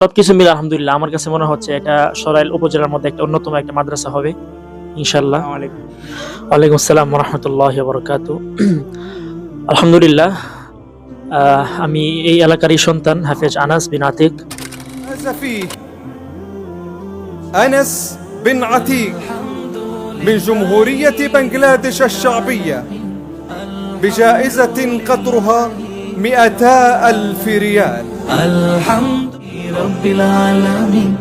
সবকিছু মিলে আলহামদুলিল্লাহ আমার কাছে মনে হচ্ছে এটা সরাইল উপজেলার মধ্যে একটা অন্যতম একটা মাদ্রাসা হবে ইনশাআল্লাহ। আসসালামু আলাইকুম। ওয়ালাইকুম আসসালাম ওয়া রাহমাতুল্লাহি ওয়া বারাকাতুহু। আলহামদুলিল্লাহ, আমি এই এলাকারই সন্তান হাফেজ আনাস বিন আতিক। فاز فيه أنس بن عتيق من جمهورية بنغلاديش الشعبية بجائزة قدرها 200,000 ريال. الحمد رب العالمين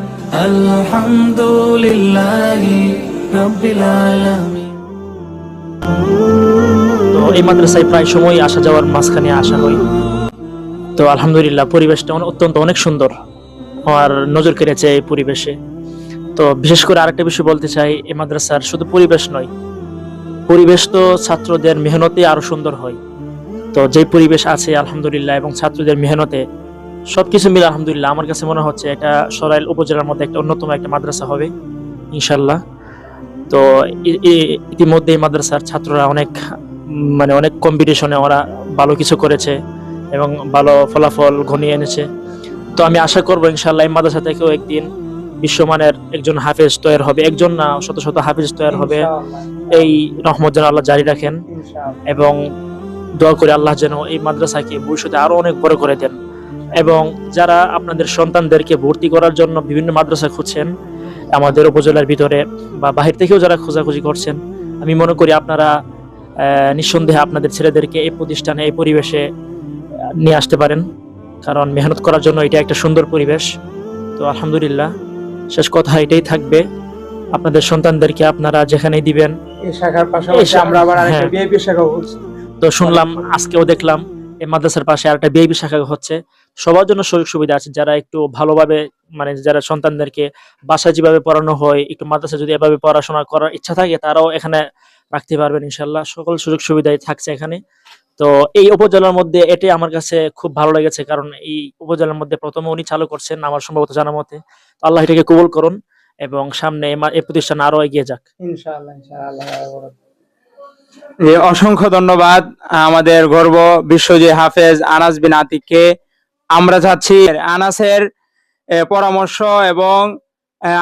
الحمد لله رب العالمين। তো এই মাদ্রাসায় প্রায় সময় আসা যাওয়ার মাঝখানে আসা হয়। তো আলহামদুলিল্লাহ পরিবেশটা অত্যন্ত অনেক সুন্দর, আমার নজর কেড়েছে এই পরিবেশে। তো বিশেষ করে আরেকটা বিষয় বলতে চাই, এই মাদ্রাসার শুধু পরিবেশ নয়, পরিবেশ তো ছাত্রদের মেহনতে আরো সুন্দর হয়। তো যে পরিবেশ আছে আলহামদুলিল্লাহ এবং ছাত্রদের মেহনতে সবকিছু মিলে আলহামদুলিল্লাহ আমার কাছে মনে হচ্ছে এটা সরাইল উপজেলার মধ্যে একটা অন্যতম একটা মাদ্রাসা হবে ইনশাল্লাহ। তো ইতিমধ্যে এই মাদ্রাসার ছাত্ররা অনেক অনেক কম্পিটিশনে ওরা ভালো কিছু করেছে এবং ভালো ফলাফল ঘনিয়ে এনেছে। তো আমি আশা করবো ইনশাল্লাহ এই মাদ্রাসা থেকেও একদিন বিশ্বমানের একজন হাফেজ তৈরি হবে, একজন না শত শত হাফেজ তৈরি হবে। এই রহমত যেন আল্লাহ জারি রাখেন এবং দোয়া করে আল্লাহ যেন এই মাদ্রাসাকে ভবিষ্যতে আরো অনেক বড় করে দেন। এবং যারা আপনাদের সন্তানদেরকে ভর্তি করার জন্য বিভিন্ন মাদ্রাসা খুঁজছেন আমাদের উপজেলার ভিতরে বা বাহির থেকেও যারা খোঁজাখুঁজি করছেন, আমি মনে করি আপনারা নিঃসন্দেহে আপনাদের ছেলেদেরকে এই প্রতিষ্ঠানে এই পরিবেশে নিয়ে আসতে পারেন, কারণ মেহনত করার জন্য এটা একটা সুন্দর পরিবেশ। তো আলহামদুলিল্লাহ শেষ কথা এটাই থাকবে, আপনাদের সন্তানদেরকে আপনারা যেখানেই দিবেন। এই শাখার পাশাপাশি আমরা আবার আরেকটা বিআইপি শাখা হচ্ছে। তো শুনলাম আজকেও দেখলাম এই মাদ্রাসার পাশে আরেকটা বিআইপি শাখা হচ্ছে। সবার জন্য সুযোগ সুবিধা আছে, যারা একটু ভালোভাবে যারা সন্তানদেরকে বাসায় যেভাবে পড়ানো হয় একটু মাদ্রাসা যদি এভাবে পড়াশোনা করার ইচ্ছা থাকে তারাও এখানে রাখতে পারবেন ইনশাল্লাহ, সকল সুযোগ সুবিধাই থাকছে এখানে। তো এই উপজেলার মধ্যে এটাই আমার কাছে খুব ভালো লেগেছে, কারণ এই উপজেলার মধ্যে প্রথমে উনি চালু করছেন আমার সম্ভবত জানা মতে। তো আল্লাহ এটাকে কবুল করুন এবং সামনে এই প্রতিষ্ঠান আরো এগিয়ে যাক ইনশাআল্লাহ ইনশাআল্লাহ। অসংখ্য ধন্যবাদ আমাদের গর্ব বিশ্বজয়ী হাফেজ আনাস বিন আতিককে। আমরা চাচ্ছি আনাসের পরামর্শ এবং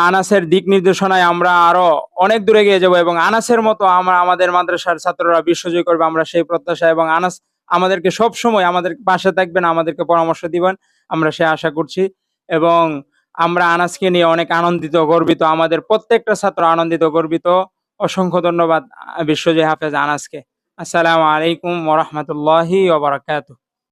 আনাসের দিক নির্দেশনায় আমরা আরো অনেক দূরে এগিয়ে যাব এবং আনাসের মতো আমরা আমাদের মাদ্রাসার ছাত্ররা বিশ্বজয় করবে, আমরা সেই প্রত্যাশা। এবং আনাস আমাদেরকে সব সময় আমাদের পাশে থাকবেন, আমাদেরকে পরামর্শ দিবেন, আমরা সে আশা করছি। এবং আমরা আনাসকে নিয়ে অনেক আনন্দিত গর্বিত, আমাদের প্রত্যেকটা ছাত্র আনন্দিত গর্বিত। অসংখ্য ধন্যবাদ বিশ্বজয়ী হাফেজ আনাসকে। আসসালামু আলাইকুম ওয়া রাহমাতুল্লাহি ওয়া বারাকাতুহু।